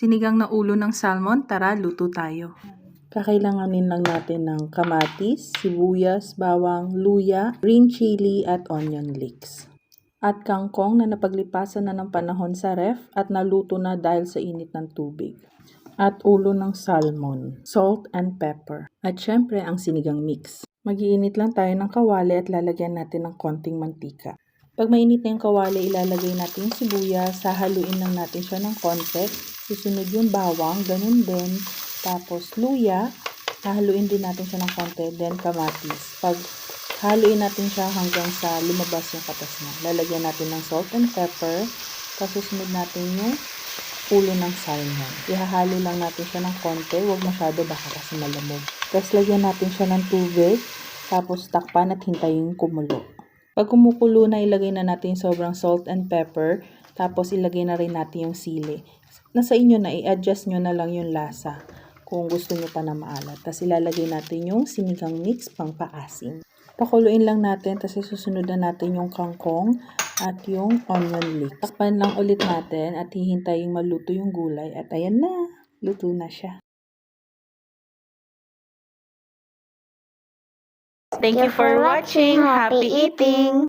Sinigang na ulo ng salmon, tara luto tayo. Kakailanganin lang natin ng kamatis, sibuyas, bawang, luya, green chili at onion leeks. At kangkong na napaglipasan na ng panahon sa ref at naluto na dahil sa init ng tubig. At ulo ng salmon, salt and pepper. At syempre ang sinigang mix. Mag-iinit lang tayo ng kawali at lalagyan natin ng konting mantika. Pag mainit na yung kawali, ilalagay natin yung sibuyas, hahaluin lang natin siya ng konti. Susunod yung bawang, ganun din. Tapos luya, hahaluin din natin siya ng konti, then kamatis. Pag haluin natin siya hanggang sa lumabas yung katas niya. Lalagyan natin ng salt and pepper. Tapos susunod natin yung ulo ng salmon. Ihahalo lang natin siya ng konti, huwag masyado baka kasi malamog. Tapos lagyan natin siya ng tubig, tapos takpan at hintayin kumulo. Pag kumukulo na, ilagay na natin yung sobrang salt and pepper, tapos ilagay na rin natin yung sili. Nasa inyo na, i-adjust nyo na lang yung lasa kung gusto nyo pa na maalat. Tapos ilalagay natin yung sinigang mix pang paasim. Pakuluin lang natin, tapos susunod na natin yung kangkong at yung onion leeks. Takpan lang ulit natin at hihintayin maluto yung gulay. At ayan na, luto na siya. Thank you for watching. Happy eating!